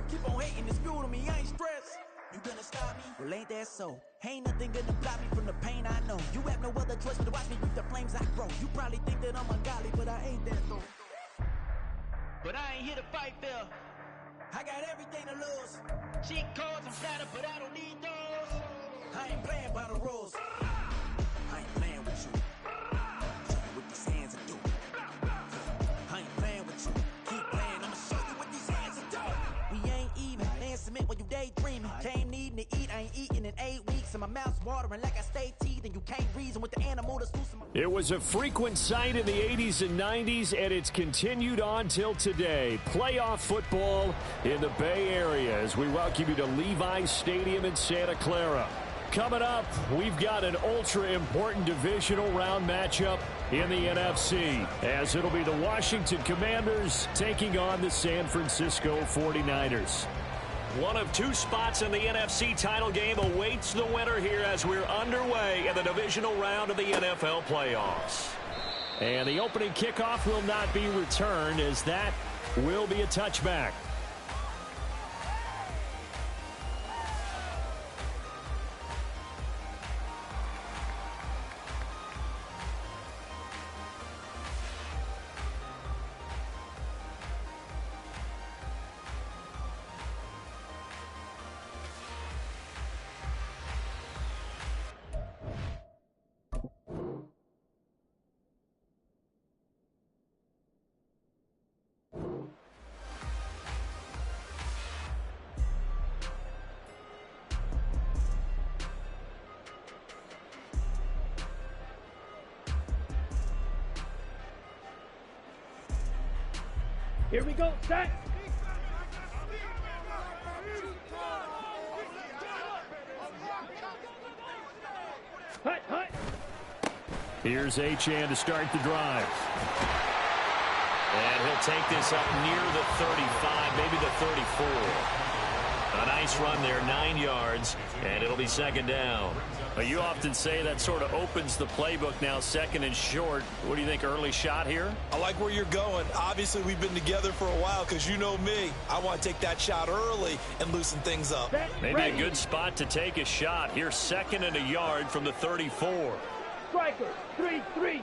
Keep on hating, it's fuel to me, I ain't stressed. You gonna stop me? Well, ain't that so? Ain't nothing gonna block me from the pain I know. You have no other choice but to watch me reap the flames I grow. You probably think that I'm ungodly, but I ain't that though. But I ain't here to fight fair. I got everything to lose. Cheat codes, I'm flattered, but I don't need those. I ain't playing by the rules. I ain't playing with you. Show you what these hands are doing. I ain't playing with you. Keep playing, I'ma show you what these hands are doing. We ain't even laying cement when you daydreaming. Came needing to eat, I ain't eating in 8 weeks. And my mouth's watering like I stay teething. You can't reason with the animal that's loose in my... It was a frequent sight in the 80s and 90s, and it's continued on till today. Playoff football in the Bay Area as we welcome you to Levi's Stadium in Santa Clara. Coming up, we've got an ultra-important divisional round matchup in the NFC, as it'll be the Washington Commanders taking on the San Francisco 49ers. One of two spots in the NFC title game awaits the winner here as we're underway in the divisional round of the NFL playoffs. And the opening kickoff will not be returned, as that will be a touchback. Here we go, set. Hut, hut. Here's Achane to start the drive. And he'll take this up near the 35, maybe the 34. A nice run there, 9 yards, and it'll be second down. Well, you often say that sort of opens the playbook now, second and short. What do you think, early shot here? I like where you're going. Obviously, we've been together for a while because you know me. I want to take that shot early and loosen things up. Maybe a good spot to take a shot. Here's second and a yard from the 34. Striker, 3-3.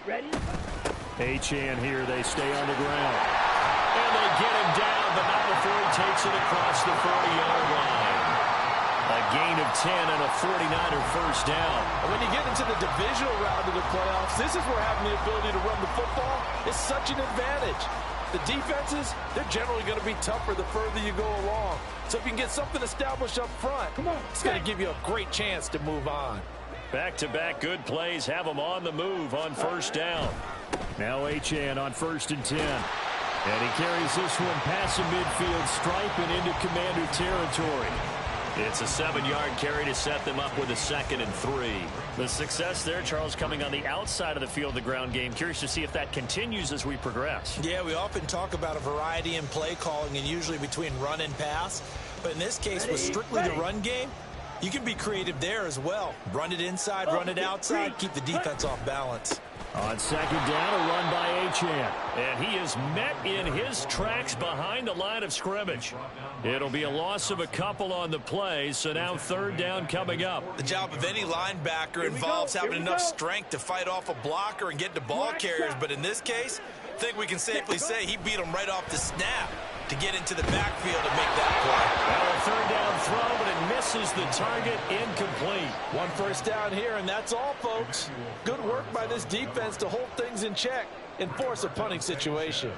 Ready? Achane here, they stay on the ground. And they get him down, but not before he takes it across the 40-yard line. A gain of 10 and a 49er first down. And when you get into the divisional round of the playoffs, this is where having the ability to run the football is such an advantage. The defenses, they're generally going to be tougher the further you go along. So if you can get something established up front, it's going to give you a great chance to move on. Back-to-back good plays have them on the move on first down. Now Achane on 1st and 10. And he carries this one past the midfield stripe and into Commander territory. It's a 7-yard carry to set them up with a 2nd and 3. The success there, Charles, coming on the outside of the field, the ground game. Curious to see if that continues as we progress. Yeah, we often talk about a variety in play calling and usually between run and pass. But in this case, with strictly the run game, you can be creative there as well. Run it inside, run it outside, keep the defense off balance. On second down, a run by Achane. And he is met in his tracks behind the line of scrimmage. It'll be a loss of a couple on the play, so now 3rd down coming up. The job of any linebacker involves having enough strength to fight off a blocker and get to ball carriers. But in this case, I think we can safely say he beat him right off the snap to get into the backfield and make that play. Well, a 3rd down throw, but it misses the target, incomplete. 1 first down here, and that's all, folks. Good work by this defense to hold things in check and force a punting situation.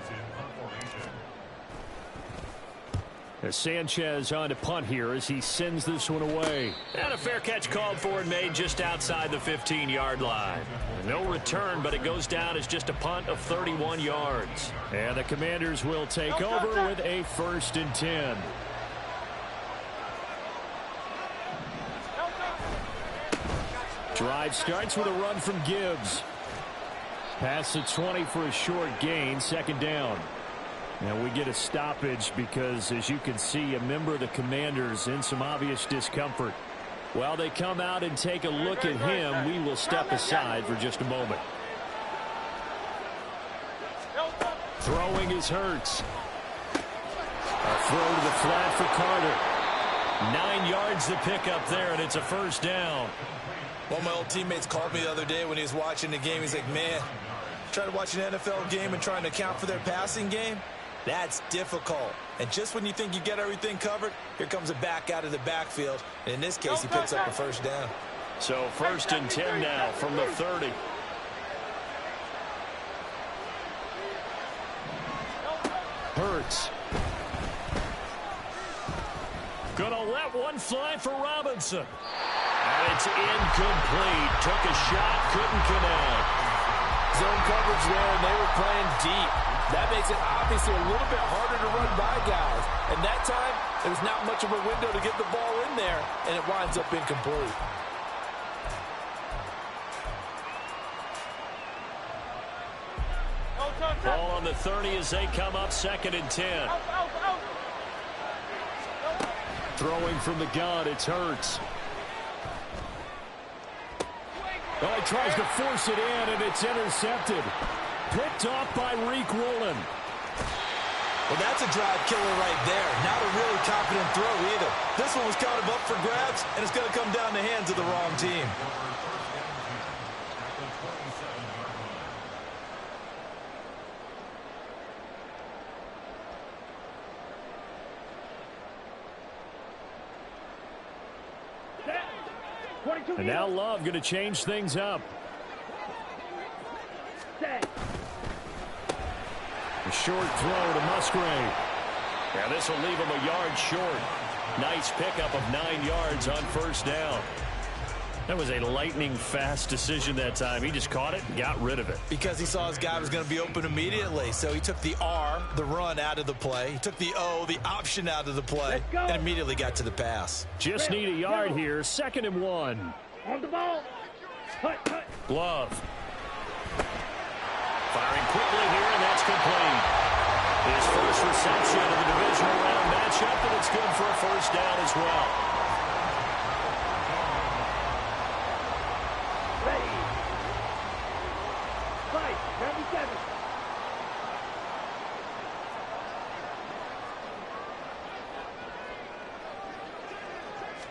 As Sanchez on to punt here as he sends this one away. And a fair catch called for and made just outside the 15-yard line. No return, but it goes down as just a punt of 31 yards. And the Commanders will take over with a 1st and 10. Drive starts with a run from Gibbs. Past the 20 for a short gain, 2nd down. Now we get a stoppage because, as you can see, a member of the Commanders in some obvious discomfort. While they come out and take a look at him, we will step aside for just a moment. Throwing is Hurts. A throw to the flat for Carter. 9 yards to pick up there, and it's a first down. One of my old teammates called me the other day when he was watching the game. He's like, man, trying to watch an NFL game and trying to account for their passing game, that's difficult. And just when you think you get everything covered, here comes a back out of the backfield. And in this case, he picks up a first down. So 1st and 10 now from the 30. Hurts. Gonna let one fly for Robinson. And it's incomplete. Took a shot, couldn't connect. Zone coverage there, and they were playing deep. That makes it obviously a little bit harder to run by guys. And that time, there was not much of a window to get the ball in there, and it winds up incomplete. Ball on the 30 as they come up 2nd and 10. Throwing from the gun, it's Hurts. Oh, he tries to force it in, and it's intercepted. Picked off by Reek Woolen. Well, that's a drive killer right there. Not a really confident throw either. This one was kind of up for grabs, and it's going to come down the hands of the wrong team. And now Love going to change things up. A short throw to Musgrave. Yeah, this will leave him a yard short. Nice pickup of 9 yards on first down. That was a lightning-fast decision that time. He just caught it and got rid of it. Because he saw his guy was going to be open immediately. So he took the R, the run, out of the play. He took the O, the option, out of the play, and immediately got to the pass. Just need a yard here. 2nd and 1. On the ball. Love. Firing quickly here, and that's complete. His first reception of the divisional round matchup, and it's good for a first down as well. Ready. Fight. 97.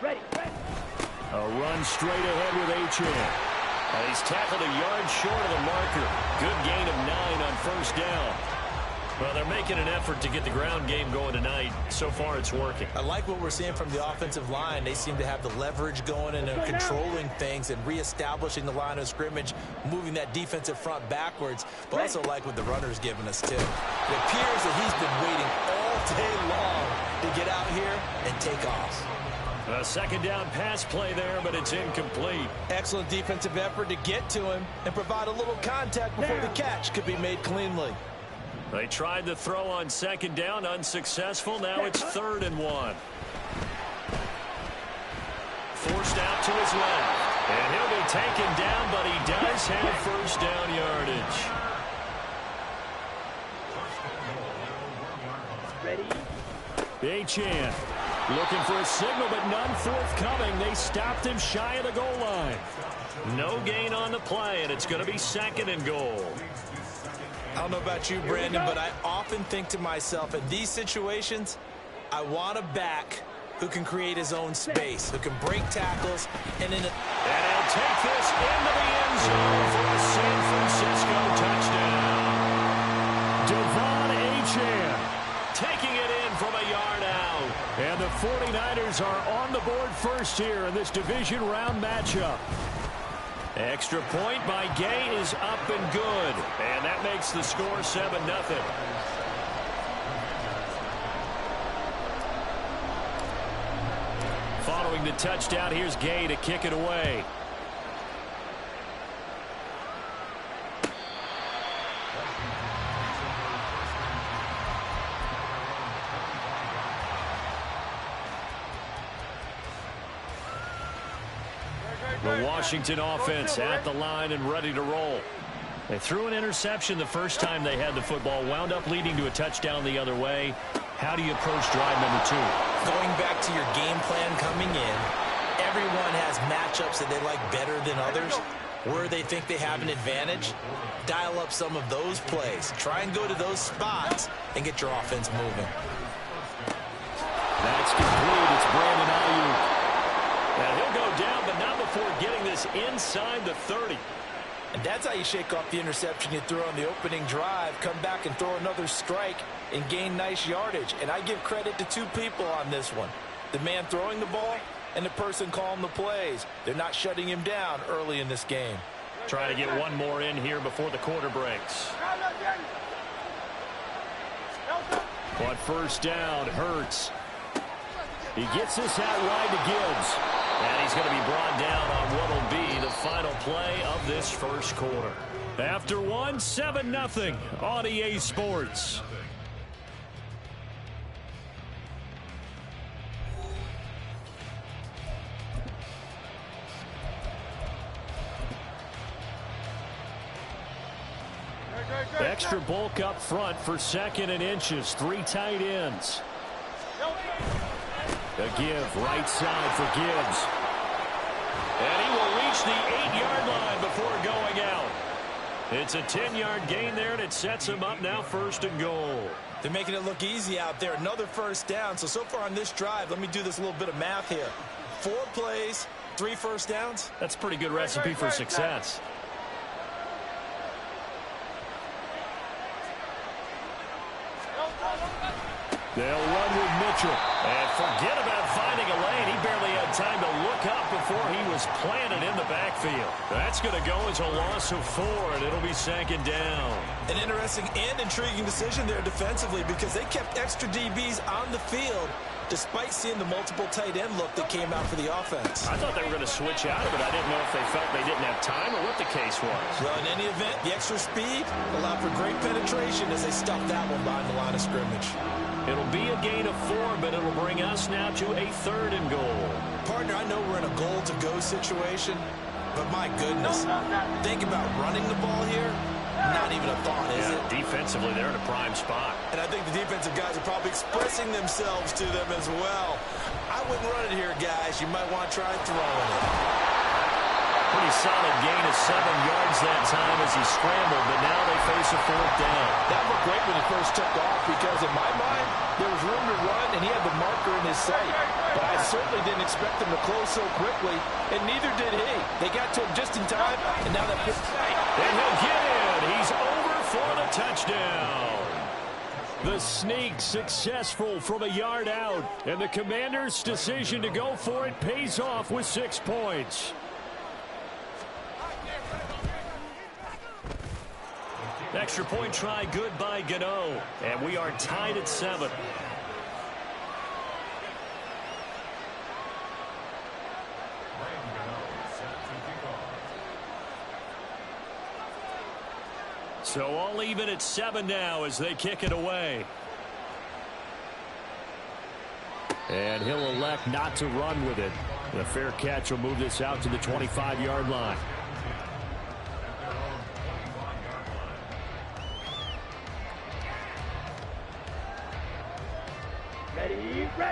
Ready. A run straight ahead with Achane. He's tackled a yard short of the marker. Good gain of 9 on first down. Well, they're making an effort to get the ground game going tonight. So far, it's working. I like what we're seeing from the offensive line. They seem to have the leverage going and are controlling things and reestablishing the line of scrimmage, moving that defensive front backwards. But I also like what the runner's giving us, too. It appears that he's been waiting all day long to get out here and take off. A 2nd down pass play there, but it's incomplete. Excellent defensive effort to get to him and provide a little contact before the catch could be made cleanly. They tried the throw on 2nd down, unsuccessful. Now it's 3rd and 1. Forced out to his left. And he'll be taken down, but he does have first down yardage. Ready. Achane looking for a signal, but none forthcoming. They stopped him shy of the goal line. No gain on the play, and it's going to be 2nd and goal. I don't know about you, Brandon, but I often think to myself, in these situations, I want a back who can create his own space, who can break tackles, and he'll take this into the end zone for a San Francisco touchdown. Devon Achane taking it in from a yard out. And the 49ers are on the board first here in this division round matchup. Extra point by Gay is up and good. And that makes the score 7-0. Following the touchdown, here's Gay to kick it away. The Washington offense at the line and ready to roll. They threw an interception the first time they had the football, wound up leading to a touchdown the other way. How do you approach drive number 2? Going back to your game plan coming in, everyone has matchups that they like better than others. where they think they have an advantage, dial up some of those plays. Try and go to those spots and get your offense moving. That's complete. It's Brandon Ayuk. And he'll go down, but not before getting this inside the 30. And that's how you shake off the interception you threw on the opening drive, come back and throw another strike and gain nice yardage. And I give credit to two people on this one. The man throwing the ball and the person calling the plays. They're not shutting him down early in this game. Trying to get one more in here before the quarter breaks. On first down, Hurts. He gets this out wide to Gibbs. And he's going to be brought down on what will be the final play of this first quarter. After one, 7-0 on EA Sports. Extra bulk up front for 2nd and inches. 3 tight ends. A give right side for Gibbs. And he will reach the 8-yard line before going out. It's a 10-yard gain there, and it sets him up now 1st and goal. They're making it look easy out there. Another first down. So far on this drive, let me do this little bit of math here. 4 plays, 3 first downs. That's a pretty good recipe for success. They'll run with Mitchell. And forget about finding a lane. He barely had time to look up before he was planted in the backfield. That's going to go as a loss of 4, and it'll be 2nd down. An interesting and intriguing decision there defensively because they kept extra DBs on the field despite seeing the multiple tight end look that came out for the offense. I thought they were going to switch out of it. I didn't know if they felt they didn't have time or what the case was. Well, in any event, the extra speed allowed for great penetration as they stuffed that one behind the line of scrimmage. It'll be a gain of 4, but it'll bring us now to a 3rd and goal. Partner, I know we're in a goal-to-go situation, but my goodness, think about running the ball here. Not even a thought, is it? Defensively, they're in a prime spot. And I think the defensive guys are probably expressing themselves to them as well. I wouldn't run it here, guys. You might want to try throwing it. Pretty solid gain of 7 yards that time as he scrambled, but now they face a 4th down. That looked great when he first took off because in my mind, there was room to run and he had the marker in his sight. But I certainly didn't expect him to close so quickly, and neither did he. They got to him just in time, and now they're... And he'll get in. He's over for the touchdown. The sneak successful from a yard out, and the Commanders' decision to go for it pays off with 6 points. Extra point try good by Gano, and we are tied at 7. So all even at 7 now as they kick it away. And he'll elect not to run with it. The fair catch will move this out to the 25-yard line.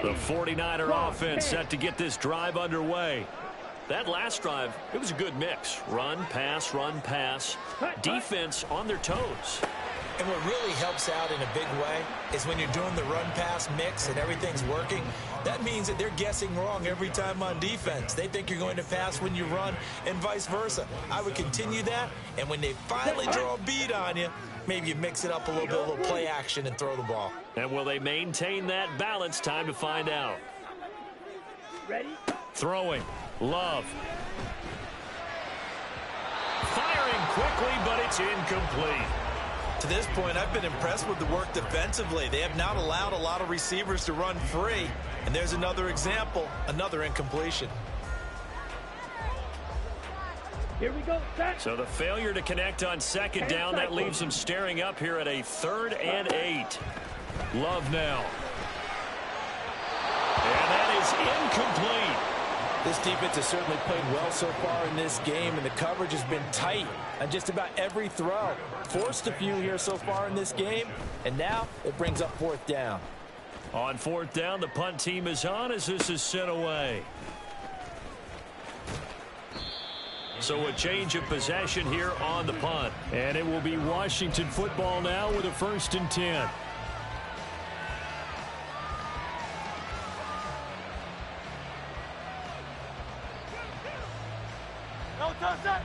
The 49er offense set to get this drive underway. That last drive, it was a good mix. Run, pass, defense on their toes. And what really helps out in a big way is when you're doing the run-pass mix and everything's working, that means that they're guessing wrong every time on defense. They think you're going to pass when you run and vice versa. I would continue that, and when they finally draw a bead on you, maybe you mix it up a little bit, a little play action, and throw the ball. And will they maintain that balance? Time to find out. Ready? Throwing. Love. Firing quickly, but it's incomplete. To this point, I've been impressed with the work defensively. They have not allowed a lot of receivers to run free. And there's another example, another incompletion. Here we go. Set. So the failure to connect on 2nd down, that leaves them staring up here at a 3rd and 8. Love now. And that is incomplete. This defense has certainly played well so far in this game, and the coverage has been tight on just about every throw. Forced a few here so far in this game, and now it brings up 4th down. On 4th down, the punt team is on as this is sent away. So a change of possession here on the punt. And it will be Washington football now with a 1st and 10.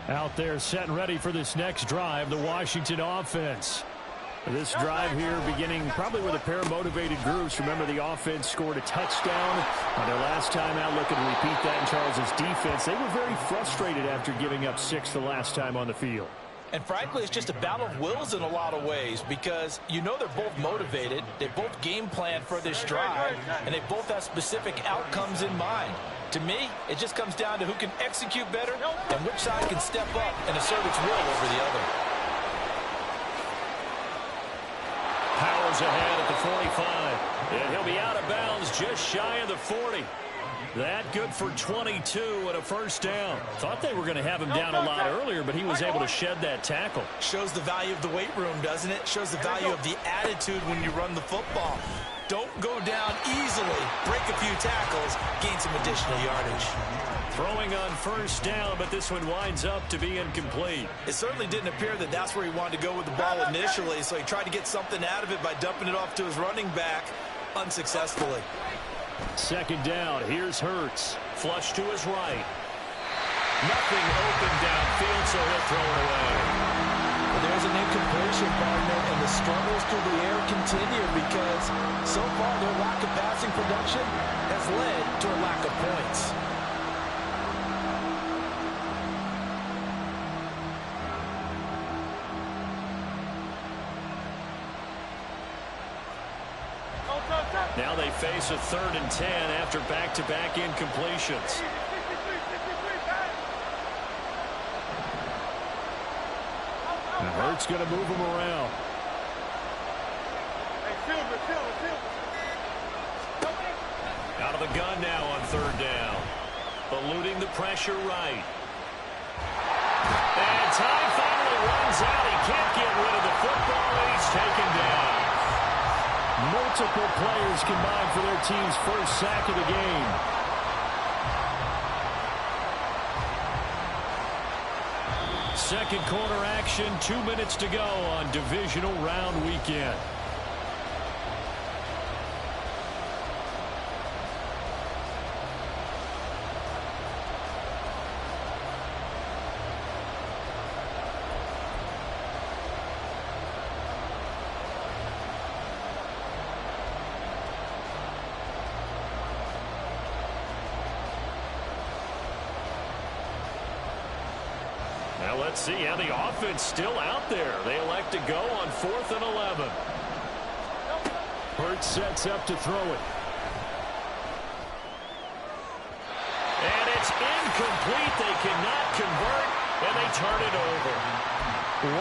Out there set and ready for this next drive, the Washington offense. This drive here beginning probably with a pair of motivated groups. Remember, the offense scored a touchdown on their last time out. Looking to repeat that in Charles' defense. They were very frustrated after giving up 6 the last time on the field. And frankly, it's just a battle of wills in a lot of ways because you know they're both motivated. They both game plan for this drive, and they both have specific outcomes in mind. To me, it just comes down to who can execute better and which side can step up and assert its will over the other. Powers ahead at the 45. And he'll be out of bounds just shy of the 40. That good for 22 and a 1st down. Thought they were going to have him down a lot earlier, but he was able to shed that tackle. Shows the value of the weight room, doesn't it? Shows the value of the attitude when you run the football. Don't go down easily. Break a few tackles. Gain some additional yardage. Throwing on 1st down, but this one winds up to be incomplete. It certainly didn't appear that that's where he wanted to go with the ball initially, so he tried to get something out of it by dumping it off to his running back unsuccessfully. 2nd down. Here's Hurts. Flush to his right. Nothing open downfield, so he'll throw it away. Well, there's an incompletion, partner, and the struggles through the air continue because so far their lack of passing production has led to a lack of points. Now they face a 3rd and 10 after back-to-back incompletions. And Hurts going to move him around. Out of the gun now on 3rd down. Eluding the pressure right. And time finally runs out. He can't get rid of the football, and he's taken down. Multiple players combined for their team's 1st sack of the game. Second quarter action, 2 minutes to go on divisional round weekend. Now let's see how the offense still out there. They elect to go on 4th and 11. Hurts sets up to throw it. And it's incomplete. They cannot convert, and they turn it over.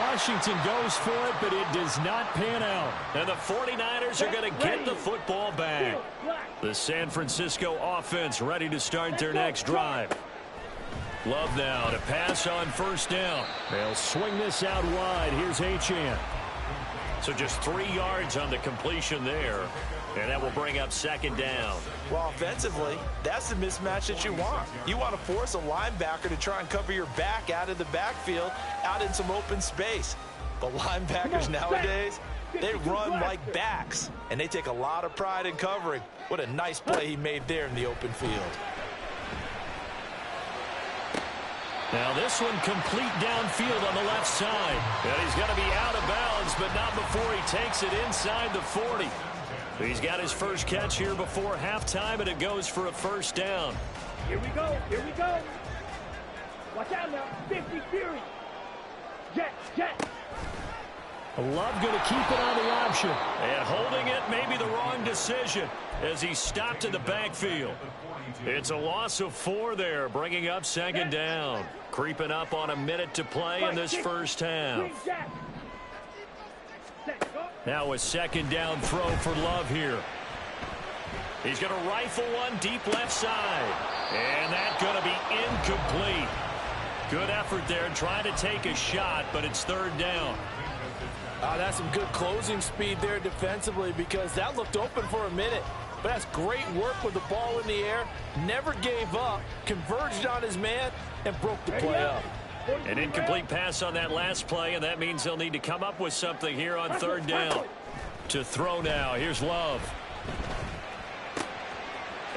Washington goes for it, but it does not pan out. And the 49ers are going to get the football back. The San Francisco offense ready to start their next drive. Love now to pass on 1st down. They'll swing this out wide. Here's Achane. So just 3 yards on the completion there. And that will bring up 2nd down. Well, offensively, that's the mismatch that you want. You want to force a linebacker to try and cover your back out of the backfield, out in some open space. But linebackers nowadays, they run like backs, and they take a lot of pride in covering. What a nice play he made there in the open field. Now this one complete downfield on the left side. And he's going to be out of bounds, but not before he takes it inside the 40. He's got his first catch here before halftime, and it goes for a 1st down. Here we go. Here we go. Watch out now. 50 Fury. Jet. Love going to keep it on the option. And holding it may be the wrong decision as he stopped in the backfield. It's a loss of 4 there, bringing up 2nd down. Creeping up on a minute to play in this first half. Now a 2nd down throw for Love here. He's going to rifle one deep left side. And that's going to be incomplete. Good effort there trying to take a shot, but it's 3rd down. That's some good closing speed there defensively because that looked open for a minute. But that's great work with the ball in the air. Never gave up, converged on his man, and broke the play up. An incomplete pass on that last play, and that means they'll need to come up with something here on third down. To throw now, here's Love.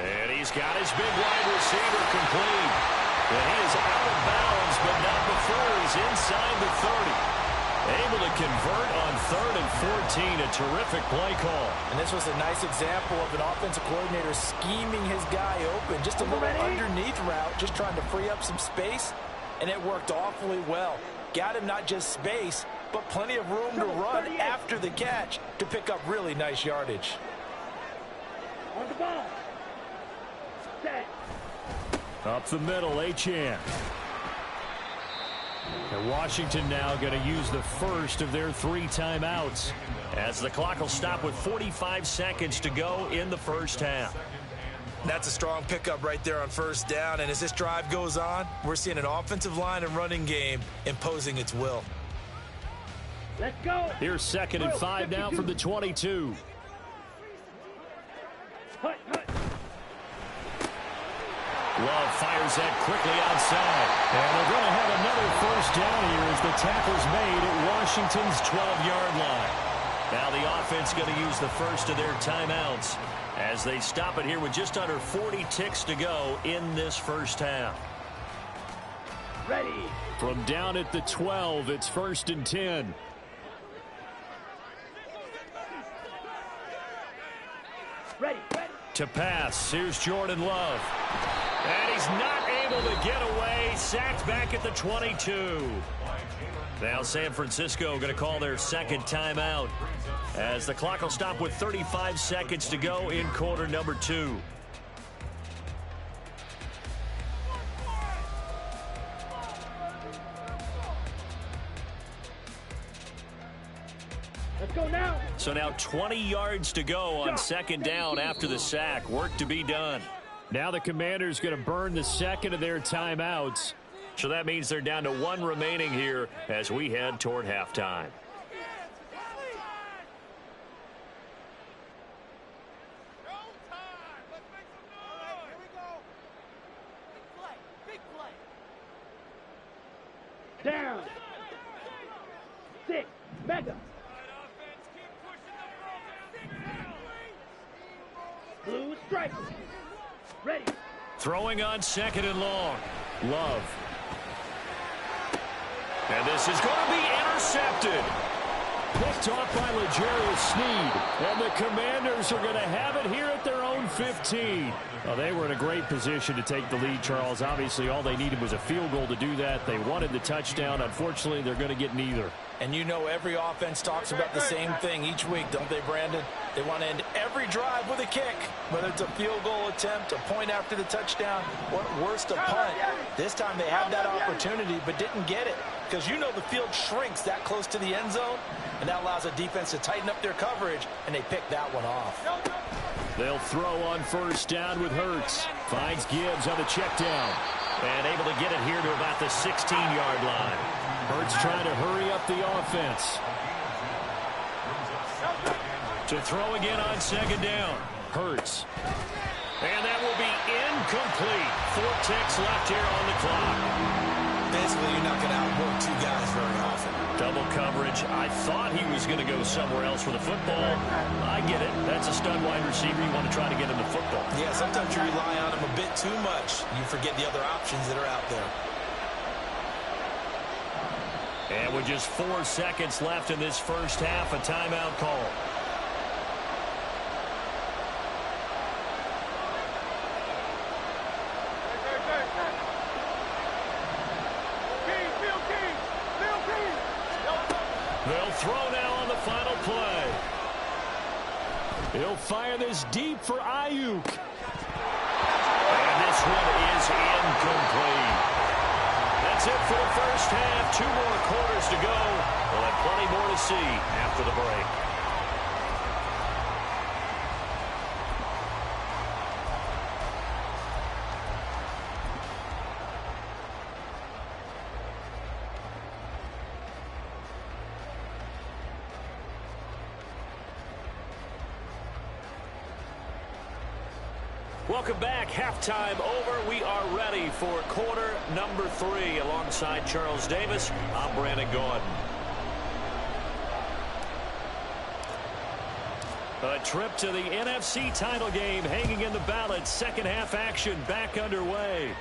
And he's got his big wide receiver complete. And he is out of bounds, but not before he's inside the 30. Able to convert on 3rd and 14, a terrific play call. And this was a nice example of an offensive coordinator scheming his guy open. Just a little underneath route, just trying to free up some space, and it worked awfully well. Got him not just space, but plenty of room to run after the catch to pick up really nice yardage. On the ball. Set. Up the middle, Achane. And Washington now going to use the first of their 3 timeouts, as the clock will stop with 45 seconds to go in the first half. That's a strong pickup right there on first down, and as this drive goes on, we're seeing an offensive line and running game imposing its will. Let's go. Here's 2nd and 5 now from the 22. Hut, hut. Love fires that quickly outside. And they're going to have another first down here as the tackle's made at Washington's 12-yard line. Now the offense going to use the first of their timeouts as they stop it here with just under 40 ticks to go in this first half. Ready. From down at the 12, it's 1st and 10. Ready, ready. To pass, here's Jordan Love. And he's not able to get away. Sacked back at the 22. Now San Francisco going to call their 2nd timeout as the clock will stop with 35 seconds to go in quarter number 2. Let's go now. So now 20 yards to go on 2nd down after the sack. Work to be done. Now the Commanders going to burn the 2nd of their timeouts. So that means they're down to 1 remaining here as we head toward halftime. Down. 6. Mega. Blue strike. Ready. Throwing on 2nd and long. Love. And this is going to be intercepted. Picked off by L'Jarius Sneed. And the Commanders are going to have it here at their own 15. Well, they were in a great position to take the lead, Charles. Obviously, all they needed was a field goal to do that. They wanted the touchdown. Unfortunately, they're going to get neither. And you know every offense talks about the same thing each week, don't they, Brandon? They want to end every drive with a kick, whether it's a field goal attempt, a point after the touchdown, or at worst, a punt. This time they had that opportunity but didn't get it because you know the field shrinks that close to the end zone, and that allows a defense to tighten up their coverage, and they picked that one off. They'll throw on 1st down with Hurts. Finds Gibbs on the check down. And able to get it here to about the 16-yard line. Hurts trying to hurry up the offense. To throw again on 2nd down. Hurts. And that will be incomplete. 4 ticks left here on the clock. Basically, you're not going to outwork 2 guys very often. Double coverage. I thought he was going to go somewhere else for the football. I get it. That's a stud wide receiver. You want to try to get him the football. Yeah, sometimes you rely on him a bit too much. You forget the other options that are out there. And with just 4 seconds left in this first half, a timeout call. They'll throw now on the final play. He'll fire this deep for Ayuk. And this one is incomplete. That's it for the first half. 2 more quarters to go. We'll have plenty more to see after the break. Welcome back. Halftime over. We are ready for quarter number 3. Alongside Charles Davis, I'm Brandon Gordon. A trip to the NFC title game hanging in the balance. Second half action back underway.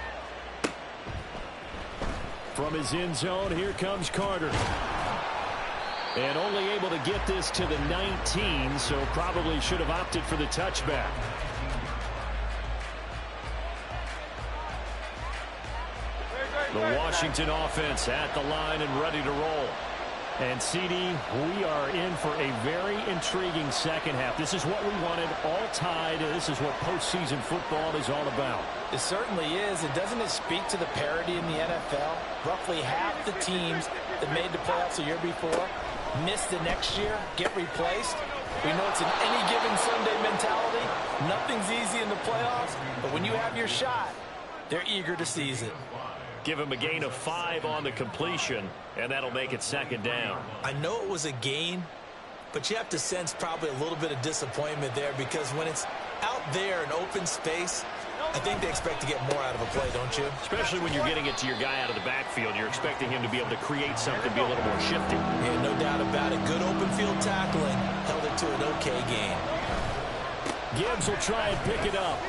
From his end zone, here comes Carter. And only able to get this to the 19, so probably should have opted for the touchback. The Washington offense at the line and ready to roll. And, CD, we are in for a very intriguing second half. This is what we wanted, all tied. This is what postseason football is all about. It certainly is. And doesn't it speak to the parity in the NFL? Roughly half the teams that made the playoffs the year before miss the next year, get replaced. We know it's an any-given Sunday mentality. Nothing's easy in the playoffs, but when you have your shot, they're eager to seize it. Give him a gain of 5 on the completion, and that'll make it second down. I know it was a gain, but you have to sense probably a little bit of disappointment there because when it's out there in open space, I think they expect to get more out of a play, don't you? Especially when you're getting it to your guy out of the backfield. You're expecting him to be able to create something, be a little more shifty. Yeah, no doubt about it. Good open field tackling. Held it to an okay gain. Gibbs will try and pick it up.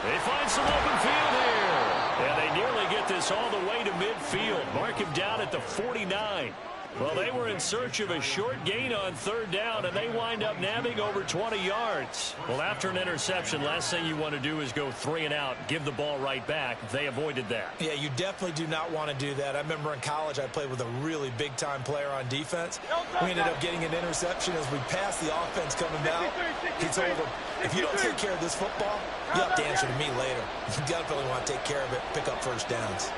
They find some open field here. And they nearly get this all the way to midfield. Mark him down at the 49. Well, they were in search of a short gain on third down, and they wind up nabbing over 20 yards. Well, after an interception, last thing you want to do is go 3 and out, give the ball right back. They avoided that. Yeah, you definitely do not want to do that. I remember in college I played with a really big-time player on defense. We ended up getting an interception as we passed the offense coming out. He told him, if you don't take care of this football, you have to answer to me later. You definitely want to take care of it, pick up first downs.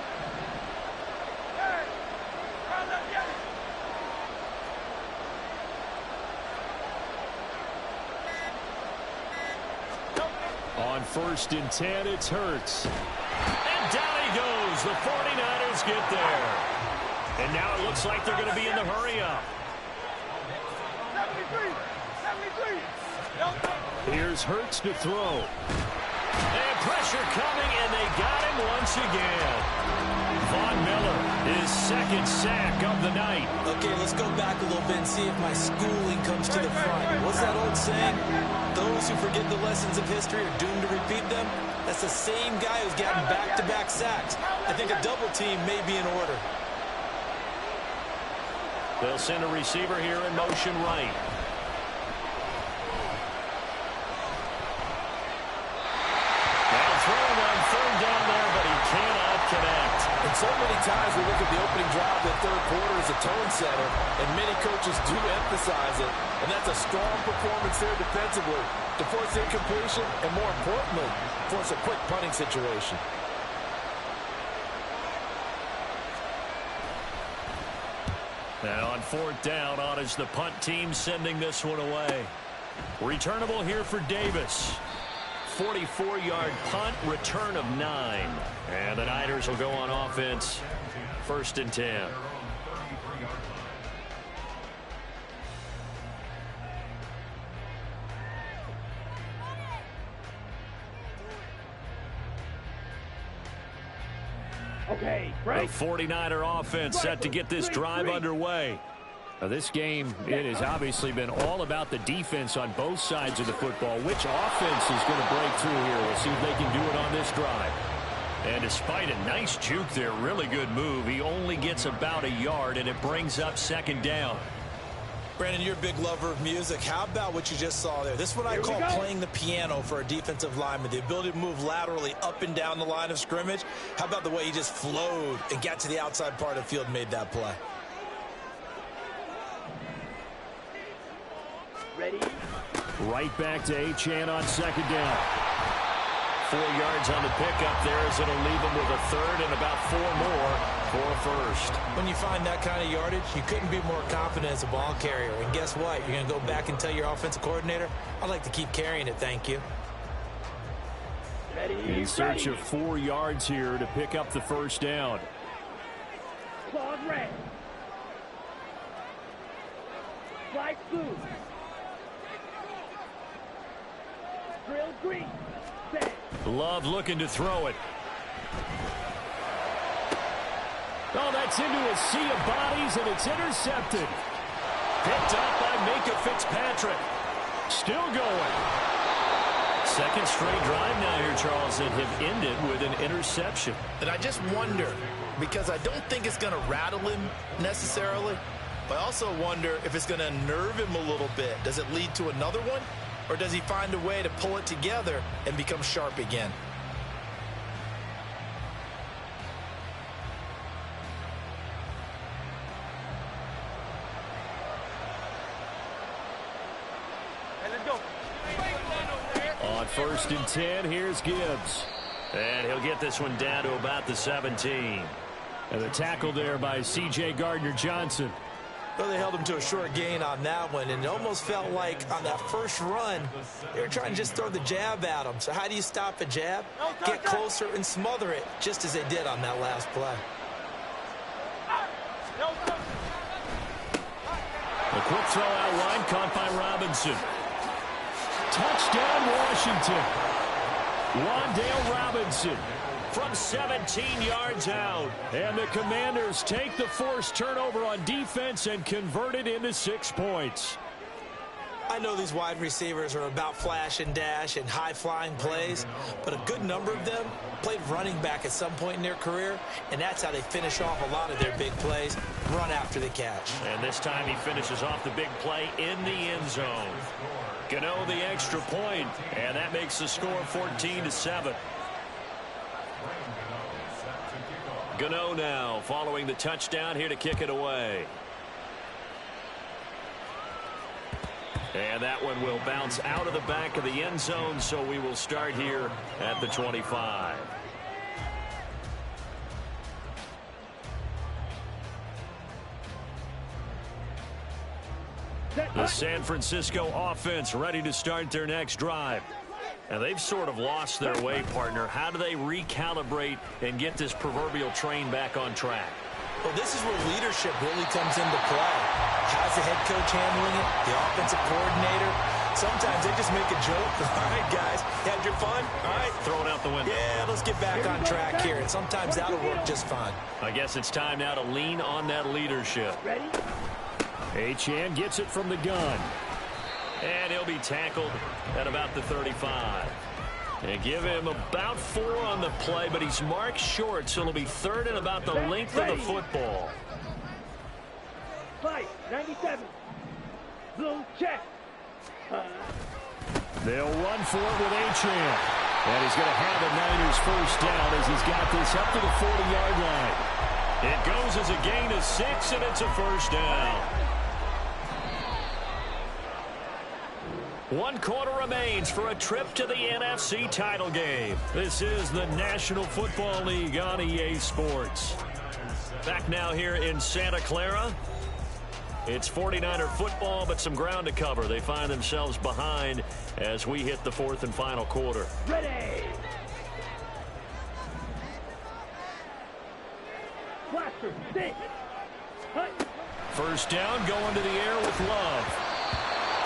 On 1st and 10, it's Hurts. And down he goes. The 49ers get there. And now it looks like they're going to be in the hurry-up. 73. Here's Hurts to throw. And pressure coming, and they got him once again. Von Miller, his second sack of the night. Okay, let's go back a little bit and see if my schooling comes to the front. What's that old saying? Those who forget the lessons of history are doomed to repeat them. That's the same guy who's gotten back-to-back sacks. I think a double team may be in order. They'll send a receiver here in motion right. Throwing on third down there, but he cannot connect. And so many times we look at the opening drive of the third quarter as a tone setter, and many coaches do emphasize it. And that's a strong performance there defensively to force incompletion and, more importantly, force a quick punting situation. Now on 4th down, on is the punt team sending this one away. Returnable here for Davis. 44-yard punt, return of 9. And the Niners will go on offense. 1st and 10. Okay, The break. 49er offense set to get this drive underway. Now, this game, it has obviously been all about the defense on both sides of the football. Which offense is going to break through here? We'll see if they can do it on this drive. And despite a nice juke there, really good move, he only gets about a yard, and it brings up 2nd down. Brandon, you're a big lover of music. How about what you just saw there? This is what I call playing the piano for a defensive lineman. The ability to move laterally up and down the line of scrimmage. How about the way he just flowed and got to the outside part of the field and made that play? Ready? Right back to Achane on 2nd down. 4 yards on the pickup there as it'll leave him with a 3rd and about 4 more for a 1st. When you find that kind of yardage, you couldn't be more confident as a ball carrier. And guess what? You're going to go back and tell your offensive coordinator, I'd like to keep carrying it, thank you. Ready? In search of 4 yards here to pick up the 1st down. Claws red. Flag blue. Drill green. Love looking to throw it. Oh, that's into a sea of bodies, and it's intercepted. Picked up by Micah Fitzpatrick. Still going. Second straight drive now here, Charles, that have ended with an interception. And I just wonder, because I don't think it's going to rattle him necessarily, but I also wonder if it's going to unnerve him a little bit. Does it lead to another one? Or does he find a way to pull it together and become sharp again? On 1st and 10, here's Gibbs. And he'll get this one down to about the 17. And the tackle there by C.J. Gardner-Johnson. Well, they held him to a short gain on that one, and it almost felt like on that first run, they were trying to just throw the jab at him. So how do you stop a jab? Get closer and smother it, just as they did on that last play. A quick throw out wide, caught by Robinson. Touchdown, Washington. Wan'Dale Robinson from 17 yards out. And the Commanders take the forced turnover on defense and convert it into 6 points. I know these wide receivers are about flash and dash and high-flying plays, but a good number of them played running back at some point in their career, and that's how they finish off a lot of their big plays, run after the catch. And this time he finishes off the big play in the end zone. Gano the extra point, and that makes the score 14-7. Gano now following the touchdown here to kick it away. And that one will bounce out of the back of the end zone, so we will start here at the 25. The San Francisco offense ready to start their next drive. And they've sort of lost their way, partner. How do they recalibrate and get this proverbial train back on track? Well, this is where leadership really comes into play. How's the head coach handling it? The offensive coordinator? Sometimes they just make a joke. All right, guys, had your fun? All right. Throw it out the window. Yeah, let's get back on track here. And sometimes that'll work just fine. I guess it's time now to lean on that leadership. Ready? Achane gets it from the gun. And he'll be tackled at about the 35. And give him about 4 on the play, but he's marked short, so it'll be 3rd and about the length of the football. Fight, 97. Blue check. They'll run for it with Achane. And he's going to have a Niners first down as he's got this up to the 40-yard line. It goes as a gain of 6, and it's a first down. 1 quarter remains for a trip to the NFC title game. This is the National Football League on EA Sports. Back now here in Santa Clara. It's 49er football, but some ground to cover. They find themselves behind as we hit the 4th and final quarter. Ready. Blaster, stick. First down, going to the air with Love.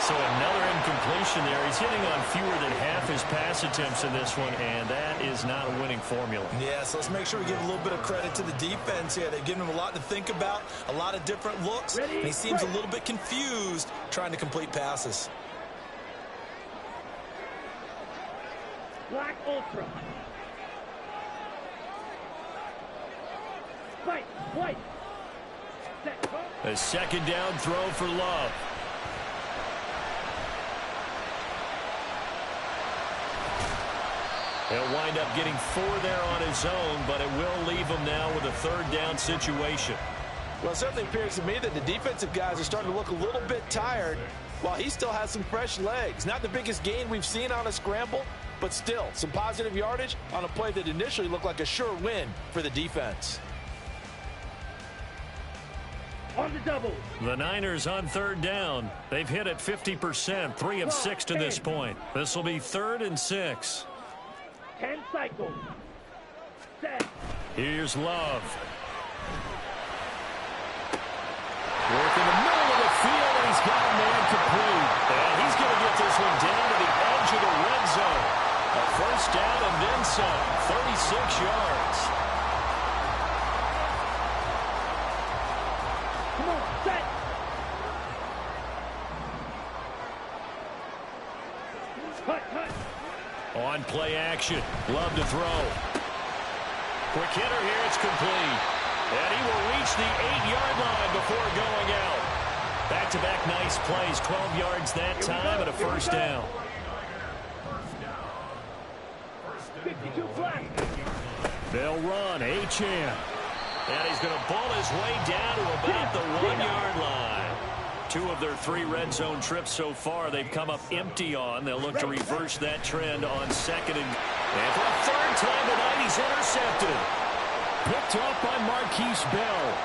So another incompletion there. He's hitting on fewer than half his pass attempts in this one, and that is not a winning formula. Yeah, so let's make sure we give a little bit of credit to the defense here. They've given him a lot to think about, a lot of different looks, and he seems a little bit confused trying to complete passes. Black Ultra. Fight, white. Set, A second down throw for Love. He'll wind up getting 4 there on his own, but it will leave him now with a 3rd down situation. Well, it certainly appears to me that the defensive guys are starting to look a little bit tired while he still has some fresh legs. Not the biggest gain we've seen on a scramble, but still some positive yardage on a play that initially looked like a sure win for the defense. on the double. The Niners on 3rd down. They've hit at 50%, 3 of 6 to this point. This will be 3rd and 6. 10 cycles. Set. Here's Love. Work in the middle of the field, and he's got a man complete. And he's going to get this one down to the edge of the red zone. A first down and 6 yards. Come on, set. Cut. On play action. Love to throw. Quick hitter here. It's complete. And he will reach the 8-yard line before going out. Back-to-back nice plays. 12 yards that time and a first down. 52 flat. They'll run. Achane. And he's going to ball his way down to about the 1-yard line. 2 of their 3 red zone trips so far they've come up empty on. They'll look to reverse that trend on second. And for the 3rd time tonight, he's intercepted. Picked off by Marquise Bell.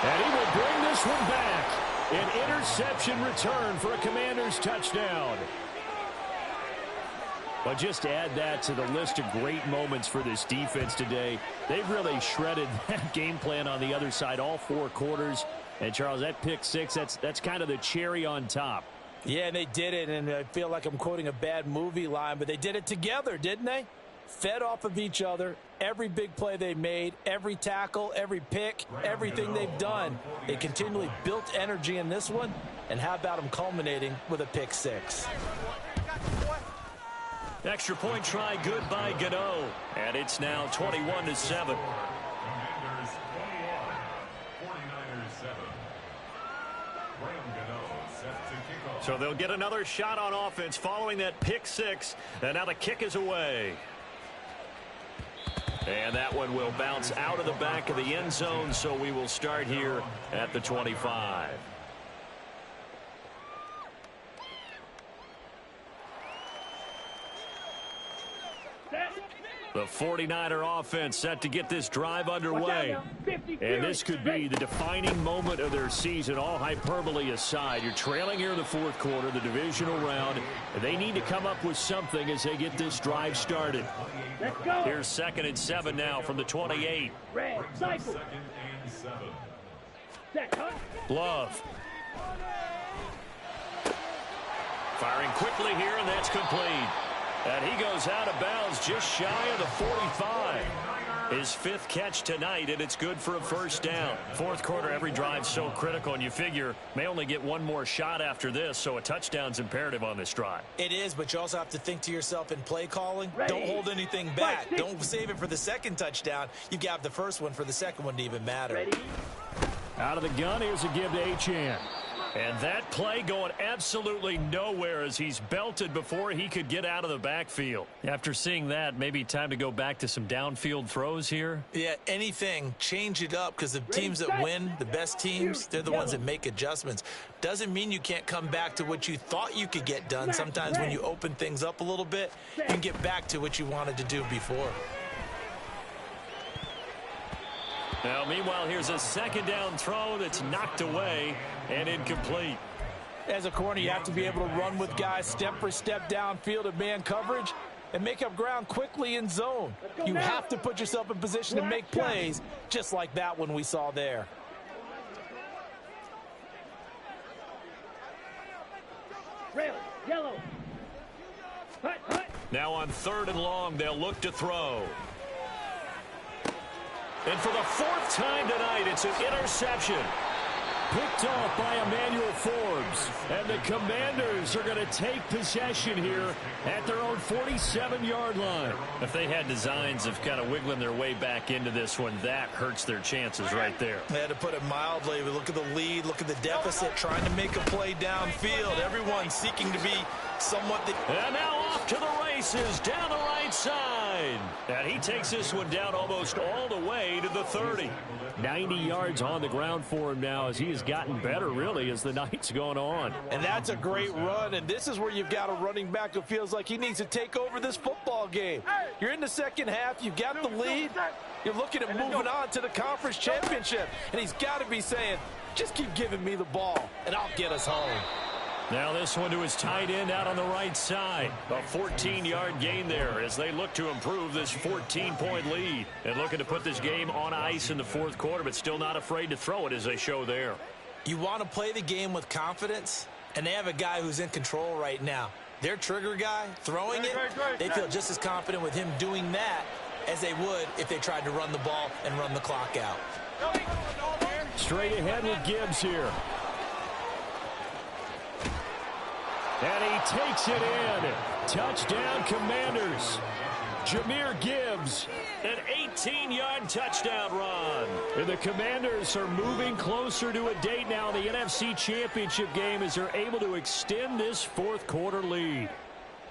And he will bring this one back. An interception return for a Commanders touchdown. But just add that to the list of great moments for this defense today. They've really shredded that game plan on the other side all 4 quarters. And, Charles, that pick 6, that's kind of the cherry on top. Yeah, and they did it, and I feel like I'm quoting a bad movie line, but they did it together, didn't they? Fed off of each other, every big play they made, every tackle, every pick, everything they've done. They continually built energy in this one, and how about them culminating with a pick 6? Extra point try good by Gano. And it's now 21-7. So they'll get another shot on offense following that pick 6. And now the kick is away. And that one will bounce out of the back of the end zone. So we will start here at the 25. The 49er offense set to get this drive underway. And this could be the defining moment of their season, all hyperbole aside. You're trailing here in the 4th quarter, the divisional round. And they need to come up with something as they get this drive started. Let's go. Here's 2nd and 7 now from the 28. Red, cycle. Set, cut. Love. Firing quickly here, and that's complete. And he goes out of bounds just shy of the 45. His 5th catch tonight, and it's good for a first down. 4th quarter, every drive's so critical, and you figure may only get one more shot after this, so a touchdown's imperative on this drive. It is, but you also have to think to yourself in play calling. Don't hold anything back. Don't save it for the 2nd touchdown. You've got the first one for the 2nd one to even matter. Ready? Out of the gun, here's a give to Achane. And that play going absolutely nowhere as he's belted before he could get out of the backfield. After seeing that, maybe time to go back to some downfield throws here. Yeah, anything. Change it up because the teams that win, the best teams, they're the ones that make adjustments. Doesn't mean you can't come back to what you thought you could get done. Sometimes when you open things up a little bit, you can get back to what you wanted to do before. Now, meanwhile, here's a 2nd down throw that's knocked away and incomplete. As a corner, you have to be able to run with guys step for step downfield of man coverage and make up ground quickly in zone. You have to put yourself in position to make plays just like that one we saw there. Red, yellow. Hut. Now on 3rd and long, they'll look to throw. And for the 4th time tonight, it's an interception. Picked off by Emmanuel Forbes. And the Commanders are going to take possession here at their own 47-yard line. If they had designs of kind of wiggling their way back into this one, that hurts their chances right there. They had to put it mildly. Look at the lead, look at the deficit, trying to make a play downfield. Everyone seeking to be somewhat the... And now off to the races down the right side. And he takes this one down almost all the way to the 30. 90 yards on the ground for him now as he has gotten better, really, as the night's going on. And that's a great run, and this is where you've got a running back who feels like he needs to take over this football game. You're in the 2nd half, you've got the lead, you're looking at moving on to the conference championship, and he's got to be saying, just keep giving me the ball, and I'll get us home. Now this one to his tight end out on the right side. A 14-yard gain there as they look to improve this 14-point lead. And looking to put this game on ice in the 4th quarter, but still not afraid to throw it as they show there. You want to play the game with confidence? And they have a guy who's in control right now. Their trigger guy, throwing it, they feel just as confident with him doing that as they would if they tried to run the ball and run the clock out. Straight ahead with Gibbs here. And he takes it in. Touchdown, Commanders. Jahmyr Gibbs, an 18-yard touchdown run. And the Commanders are moving closer to a date now in the NFC Championship game as they're able to extend this fourth-quarter lead.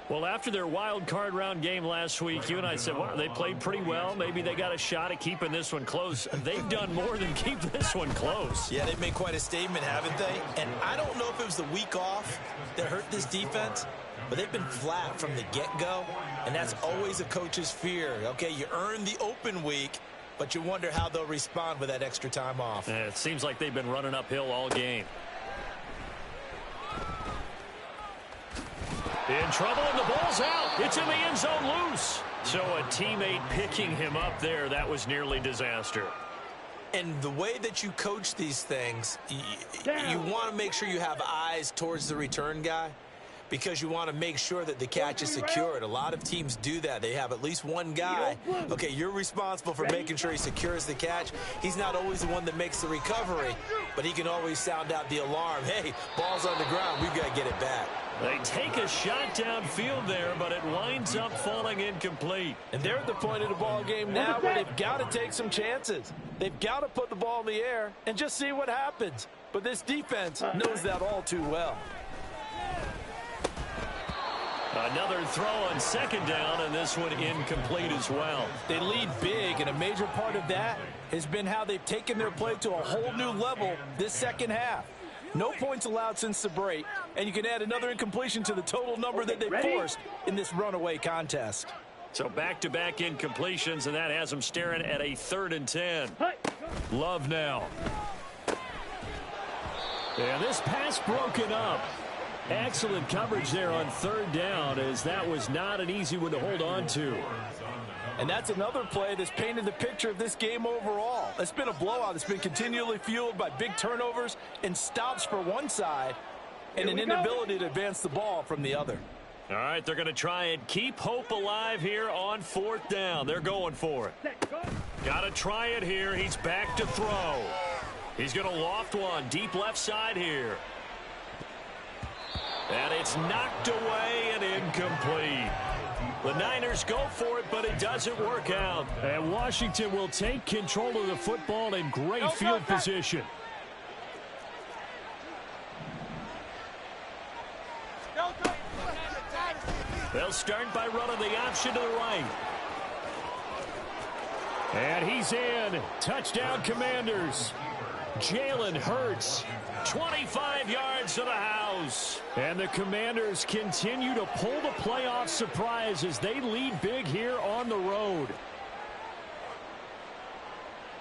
Well, after their wild card round game last week, you and I said, well, they played pretty well. Maybe they got a shot at keeping this one close. They've done more than keep this one close. Yeah, they've made quite a statement, haven't they? And I don't know if it was the week off that hurt this defense, but they've been flat from the get-go, and that's always a coach's fear. Okay, you earn the open week, but you wonder how they'll respond with that extra time off. It seems like they've been running uphill all game. In trouble, and the ball's out. It's in the end zone loose. So a teammate picking him up there, that was nearly disaster. And the way that you coach these things, you want to make sure you have eyes towards the return guy because you want to make sure that the catch is secured. A lot of teams do that. They have at least one guy. Okay, you're responsible for making sure he secures the catch. He's not always the one that makes the recovery, but he can always sound out the alarm. Hey, ball's on the ground. We've got to get it back. They take a shot downfield there, but it winds up falling incomplete. And they're at the point of the ball game now where they've got to take some chances. They've got to put the ball in the air and just see what happens. But this defense knows that all too well. Another throw on second down, and this one incomplete as well. They lead big, and a major part of that has been how they've taken their play to a whole new level this second half. No points allowed since the break, and you can add another incompletion to the total number that they forced in this runaway contest. So back-to-back incompletions, and that has them staring at a 3rd and 10. Love now. And this pass broken up. Excellent coverage there on 3rd down, as that was not an easy one to hold on to. And that's another play that's painted the picture of this game overall. It's been a blowout. It's been continually fueled by big turnovers and stops for one side and an inability to advance the ball from the other. All right, they're going to try and keep hope alive here on 4th down. They're going for it. Got to try it here. He's back to throw. He's going to loft one deep left side here. And it's knocked away and incomplete. The Niners go for it, but it doesn't work out. And Washington will take control of the football in great field position. They'll start by running the option to the right. And he's in. Touchdown, Commanders. Jalen Hurts, 25 yards to the house. And the Commanders continue to pull the playoff surprise as they lead big here on the road.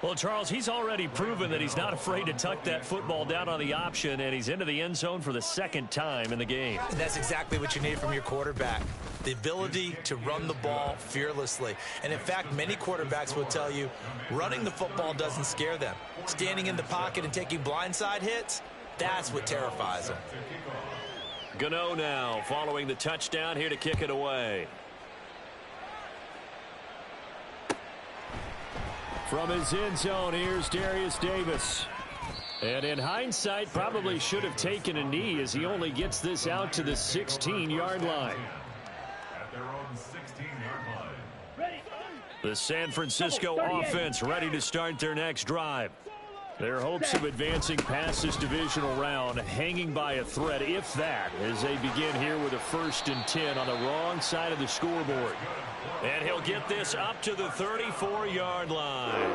Well, Charles, he's already proven that he's not afraid to tuck that football down on the option, and he's into the end zone for the 2nd time in the game. And that's exactly what you need from your quarterback, the ability to run the ball fearlessly. And, in fact, many quarterbacks will tell you running the football doesn't scare them. Standing in the pocket and taking blindside hits, that's what terrifies them. Gano now following the touchdown here to kick it away. From his end zone, here's Darius Davis. And in hindsight, probably should have taken a knee as he only gets this out to the 16-yard line. At their own 16-yard line. The San Francisco offense ready to start their next drive. Their hopes of advancing past this divisional round hanging by a thread, if that, as they begin here with a 1st and 10 on the wrong side of the scoreboard. And he'll get this up to the 34-yard line.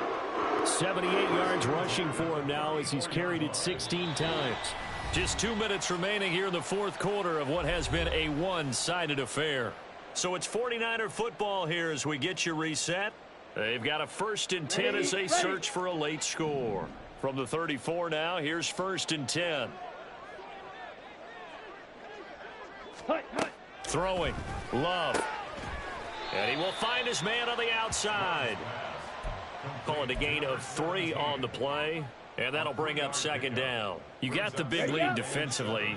78 yards rushing for him now as he's carried it 16 times. Just 2 minutes remaining here in the 4th quarter of what has been a one-sided affair. So it's 49er football here as we get you reset. They've got a 1st and 10 as they search for a late score. From the 34 now, here's 1st and 10. Throwing. Love. And he will find his man on the outside. Call it a gain of 3 on the play. And that'll bring up 2nd down. You got the big lead defensively.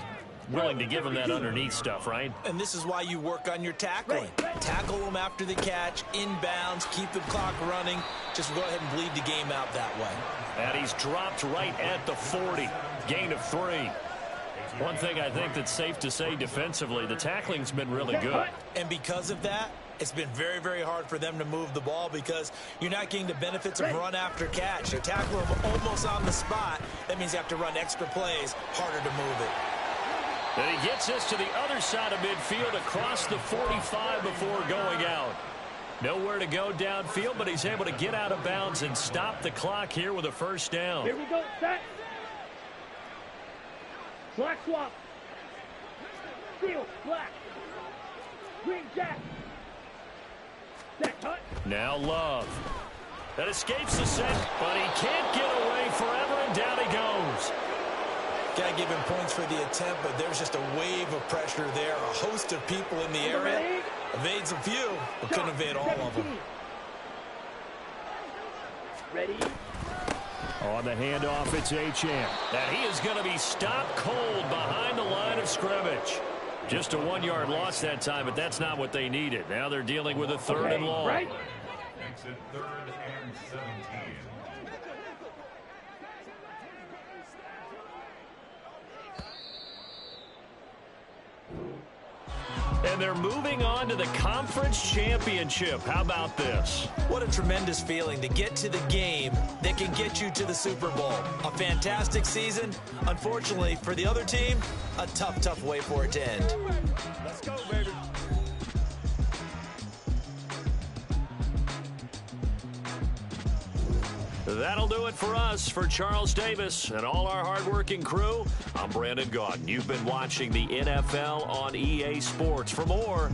willing to give him that underneath stuff, right? And this is why you work on your tackling. Tackle them after the catch, inbounds, keep the clock running. Just go ahead and bleed the game out that way. And he's dropped right at the 40. Gain of 3. One thing I think that's safe to say defensively, the tackling's been really good. And because of that, it's been very, very hard for them to move the ball because you're not getting the benefits of run after catch. You tackle them almost on the spot. That means you have to run extra plays, harder to move it. And he gets us to the other side of midfield across the 45 before going out. Nowhere to go downfield, but he's able to get out of bounds and stop the clock here with a first down. Here we go, set. Black swap. Steel, black. Green jack. Set, cut. Now Love. That escapes the set, but he can't get away forever, and down he goes. Got to give him points for the attempt, but there's just a wave of pressure there. A host of people in the area. Evades a few, but couldn't evade all of them. Ready? On the handoff, it's Achane. And he is going to be stopped cold behind the line of scrimmage. Just a 1-yard loss that time, but that's not what they needed. Now they're dealing with a 3rd and long. Exit 3rd and 17. And they're moving on to the conference championship. How about this? What a tremendous feeling to get to the game that can get you to the Super Bowl. A fantastic season. Unfortunately, for the other team, a tough, tough way for it to end. Let's go, baby. That'll do it for us. For Charles Davis and all our hardworking crew, I'm Brandon Gaudin. You've been watching the NFL on EA Sports. For more,